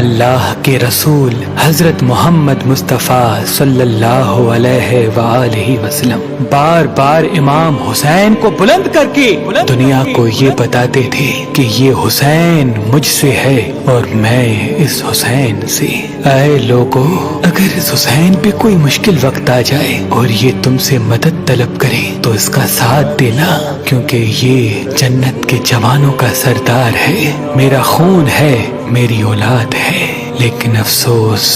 اللہ کے رسول حضرت محمد مصطفیٰ صلی اللہ علیہ وآلہ وسلم بار بار امام حسین کو بلند کر کے دنیا کو یہ بتاتے تھے کہ یہ حسین مجھ سے ہے اور میں اس حسین سے۔ اے لوگو، اگر اس حسین پہ کوئی مشکل وقت آ جائے اور یہ تم سے مدد طلب کرے تو اس کا ساتھ دینا، کیونکہ یہ جنت کے جوانوں کا سردار ہے، میرا خون ہے، میری اولاد ہے۔ لیکن افسوس،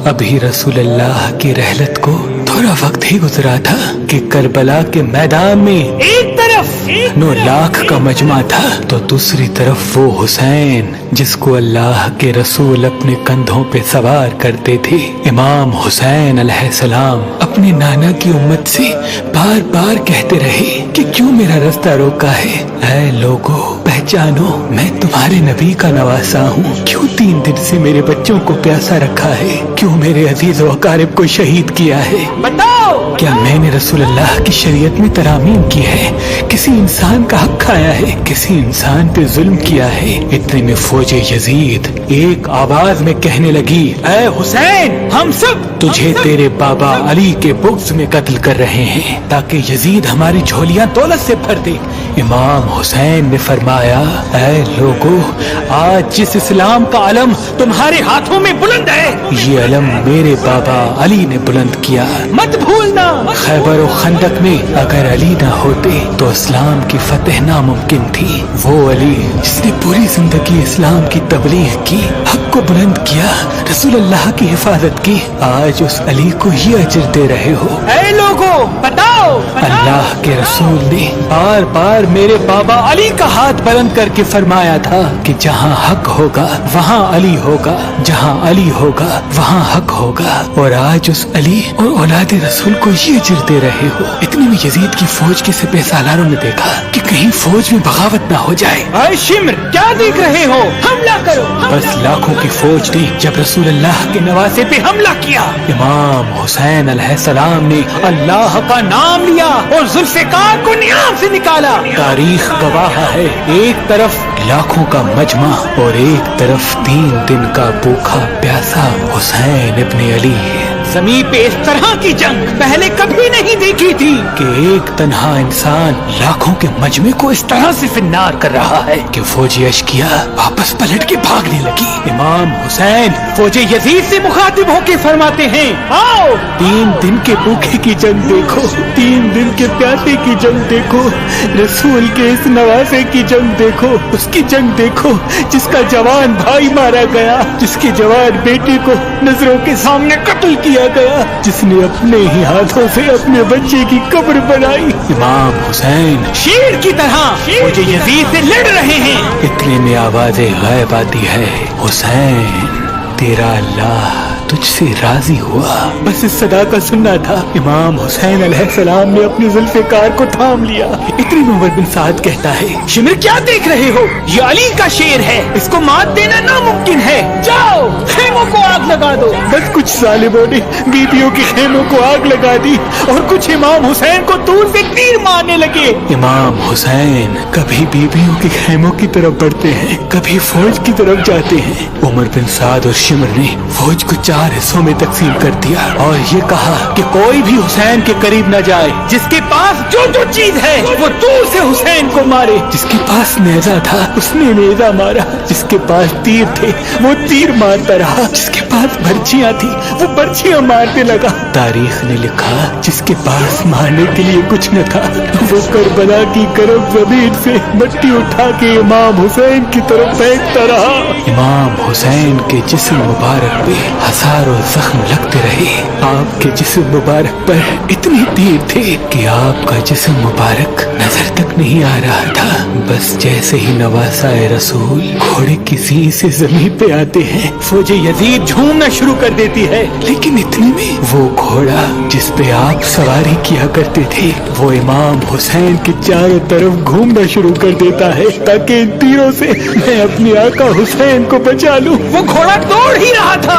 ابھی رسول اللہ کی رحلت کو تھوڑا وقت ہی گزرا تھا کہ کربلا کے میدان میں ایک طرف 9 لاکھ کا مجمع تھا تو دوسری طرف وہ حسین جس کو اللہ کے رسول اپنے کندھوں پہ سوار کرتے تھے۔ امام حسین علیہ السلام اپنے نانا کی امت سے بار بار کہتے رہے کہ کیوں میرا رستہ روکا ہے؟ اے لوگو، پہچانو، میں تمہارے نبی کا نواسا ہوں، کیوں 3 دن سے میرے بچوں کو پیاسا رکھا ہے؟ کیوں میرے عزیز و اقارب کو شہید کیا ہے؟ بتاؤ، کیا میں نے رسول اللہ کی شریعت میں ترامیم کی ہے؟ کسی انسان کا حق کھایا ہے؟ کسی انسان پہ ظلم کیا ہے؟ اتنے میں فوج یزید ایک آواز میں کہنے لگی، اے حسین، ہم سب تجھے تیرے بابا علی کے بغض میں قتل کر رہے ہیں تاکہ یزید ہماری جھولیاں دولت سے بھر دے۔ امام حسین نے فرمایا، اے لوگو، آج جس اسلام کا علم تمہارے ہاتھوں میں بلند ہے، یہ علم میرے بابا علی نے بلند کیا۔ مت بھولنا، خیبر و خندق میں اگر علی نہ ہوتے تو اسلام کی فتح ناممکن تھی۔ وہ علی جس نے پوری زندگی اسلام کی تبلیغ کی، حق کو بلند کیا، رسول اللہ کی حفاظت کی، آج اس علی کو یہ اجر دے رہے ہو۔ اے لوگو، بتاؤ، اللہ کے رسول نے بار بار میرے بابا علی کا ہاتھ بلند کر کے فرمایا تھا کہ جہاں حق ہوگا وہاں علی ہوگا، جہاں علی ہوگا وہاں حق ہوگا، اور آج اس علی اور اولاد رسول کو یہ اجر دے رہے ہو۔ اتنے میں یزید کی فوج کے سپہ سالاروں نے دیکھا کہ کہیں فوج میں بغاوت نہ ہو جائے۔ اے شمر، کیا دیکھ رہے ہو؟ حملہ کرو! بس لاکھوں کی فوج نے جب رسول اللہ کے نواسے پہ حملہ کیا، امام حسین علیہ السلام نے اللہ کا نام لیا اور ذوالفقار کو نیام سے نکالا۔ تاریخ گواہ ہے، ایک طرف لاکھوں کا مجمع اور ایک طرف 3 دن کا بھوکا پیاسا حسین ابن علی۔ زمین پہ اس طرح کی جنگ پہلے کبھی نہیں دیکھی تھی کہ ایک تنہا انسان لاکھوں کے مجمع کو اس طرح سے فنار کر رہا ہے کہ فوجی اشکیا واپس پلٹ کے بھاگنے لگی۔ امام حسین فوج یزید سے مخاطب ہو کے فرماتے ہیں، آؤ، 3 دن کے بھوکے کی جنگ دیکھو، 3 دن کے پیاسے کی جنگ دیکھو، رسول کے اس نواسے کی جنگ دیکھو، اس کی جنگ دیکھو جس کا جوان بھائی مارا گیا، جس کے جوان بیٹے کو نظروں کے سامنے قتل کیا گیا، جس نے اپنے ہی ہاتھوں سے اپنے بچے کی قبر بنائی۔ امام حسین شیر کی طرح مجھے یزید سے لڑ رہے ہیں۔ اتنے میں آواز غیب آتی ہے، حسین، تیرا اللہ تجھ سے راضی ہوا۔ بس اس صدا کا سننا تھا، امام حسین علیہ السلام نے اپنے ذوالفقار کو تھام لیا۔ اتنی میں عمر بن سعد کہتا ہے، شمر، کیا دیکھ رہے ہو؟ یہ علی کا شیر ہے، اس کو مات دینا ناممکن ہے، جاؤ خیموں کو آگ لگا دو۔ بس کچھ ظالموں نے بیبیوں کے خیموں کو آگ لگا دی اور کچھ امام حسین کو دور سے تیر مارنے لگے۔ امام حسین کبھی بیبیوں کے خیموں کی طرف بڑھتے ہیں، کبھی فوج کی طرف جاتے ہیں۔ عمر بن سعد اور شمر نے فوج کو 4 حصوں میں تقسیم کر دیا اور یہ کہا کہ کوئی بھی حسین کے قریب نہ جائے، جس کے پاس جو چیز ہے وہ دور سے حسین کو مارے۔ جس کے پاس نیزہ تھا اس نے نیزہ مارا، جس کے پاس تیر تھے وہ تیر مارتا رہا، جس کے پاس برچیاں تھی وہ برچیاں مارنے لگا۔ تاریخ نے لکھا جس کے پاس مارنے کے لیے کچھ نہ تھا وہ کربلا کی کرب زمین سے مٹی اٹھا کے امام حسین کی طرف پھینکتا رہا۔ امام حسین کے جسم مبارک پہ ہزاروں زخم لگتے رہے، آپ کے جسم مبارک پر اتنے تیر تھے کہ آپ کا جسم مبارک نظر تک نہیں آ رہا تھا۔ بس جیسے ہی نواسا رسول گھوڑے کی زین سے زمین پہ آتے ہیں، فوج یزید جھومنا شروع کر دیتی ہے، لیکن اتنے میں وہ گھوڑا جس پہ آپ سواری کیا کرتے تھے وہ امام حسین کے چاروں طرف گھومنا شروع کر دیتا ہے تاکہ ان تیروں سے میں اپنے آقا حسین کو بچا لوں۔ وہ گھوڑا دوڑ ہی رہا تھا،